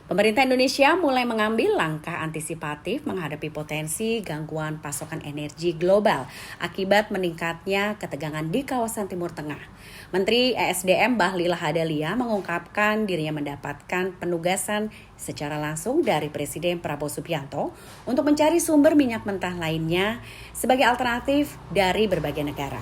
Pemerintah Indonesia mulai mengambil langkah antisipatif menghadapi potensi gangguan pasokan energi global akibat meningkatnya ketegangan di kawasan Timur Tengah. Menteri ESDM Bahlil Lahadalia mengungkapkan dirinya mendapatkan penugasan secara langsung dari Presiden Prabowo Subianto untuk mencari sumber minyak mentah lainnya sebagai alternatif dari berbagai negara.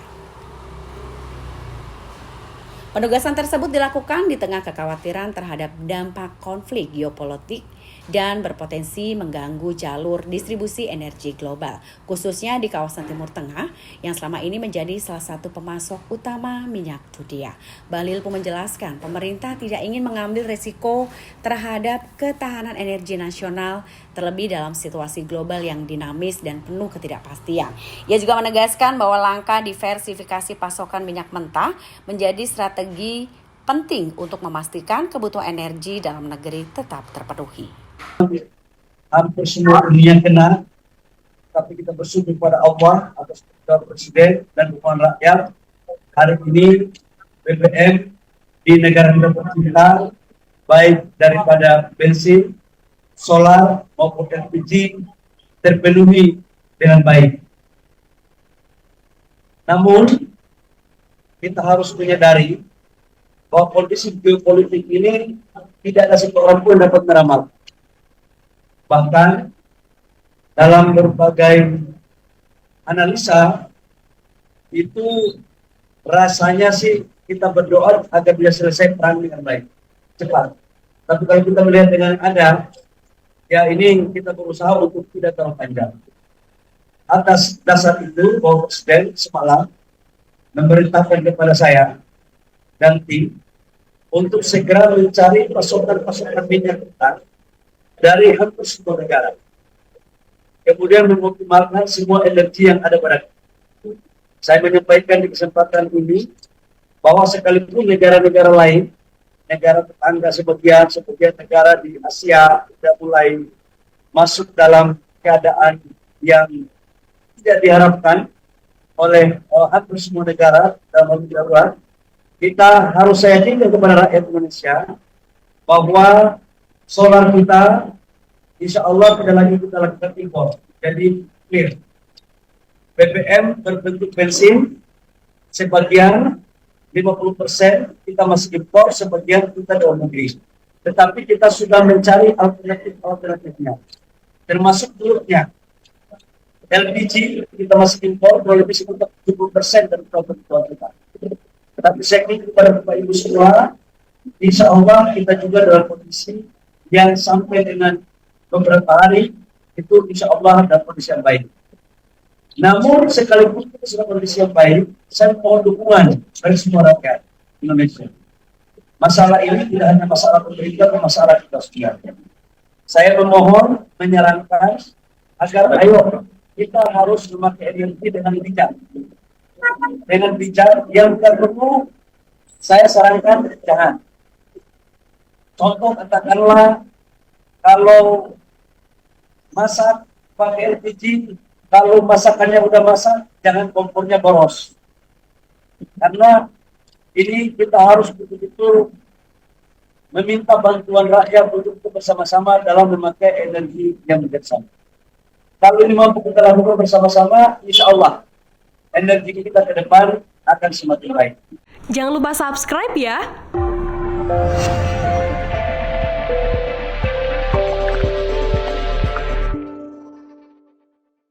Penugasan tersebut dilakukan di tengah kekhawatiran terhadap dampak konflik geopolitik dan berpotensi mengganggu jalur distribusi energi global, khususnya di kawasan Timur Tengah yang selama ini menjadi salah satu pemasok utama minyak dunia. Bahlil pun menjelaskan pemerintah tidak ingin mengambil risiko terhadap ketahanan energi nasional, terlebih dalam situasi global yang dinamis dan penuh ketidakpastian. Ia juga menegaskan bahwa langkah diversifikasi pasokan minyak mentah menjadi strategi penting untuk memastikan kebutuhan energi dalam negeri tetap terpenuhi. Hampir semua dunia kena, tapi kita bersyukur kepada Allah atas keputusan Presiden dan dukungan rakyat. Hari ini BBM di negara kita tercinta, baik daripada bensin, solar maupun LPG terpenuhi dengan baik. Namun kita harus menyadari bahwa kondisi geopolitik ini tidak ada seorang pun dapat meramal. Bahkan dalam berbagai analisa itu rasanya sih kita berdoa agar bisa selesai perang dengan baik, cepat. Tapi kalau kita melihat dengan ada, ya ini kita berusaha untuk tidak terlalu panjang. Atas dasar itu, Bapak Presiden semalam memerintahkan kepada saya dan tim untuk segera mencari pasokan minyak mentah dari hampir semua negara. Kemudian mengoptimalkan semua energi yang ada pada kita. Saya menyampaikan di kesempatan ini bahwa sekalipun negara-negara lain, negara tetangga sebagian negara di Asia sudah mulai masuk dalam keadaan yang tidak diharapkan oleh hampir semua negara dalam darurat, kita harus yakinkan kepada rakyat Indonesia bahwa solar kita insya Allah tidak lagi kita lakukan impor, jadi clear. BBM berbentuk bensin sebagian 50% kita masih impor, sebagian kita dalam negeri. Tetapi kita sudah mencari alternatifnya, termasuk telurnya. LPG kita masih impor kurang lebih sekitar 70% dari kebutuhan kita. Tetapi saya ingin kepada Bapak Ibu semua, insya Allah kita juga dalam kondisi yang sampai dengan beberapa hari itu insya Allah dalam kondisi yang baik. Namun sekalipun kita sudah kondisi yang baik, saya mohon dukungan dari semua rakyat Indonesia. Masalah ini tidak hanya masalah pemerintah, tapi masalah kita sebenarnya. Saya memohon, menyarankan agar ayo kita harus memakai energi dengan bijak. Dengan bijak yang perlu saya sarankan jangan. Contoh katakanlah kalau masak pakai LPG, kalau masakannya udah masak jangan kompornya boros. Karena ini kita harus betul-betul meminta bantuan rakyat untuk bersama-sama dalam memakai energi yang bijaksana. Kalau ini mampu kita lakukan bersama-sama, insya Allah energi kita ke depan akan semakin baik. Jangan lupa subscribe ya.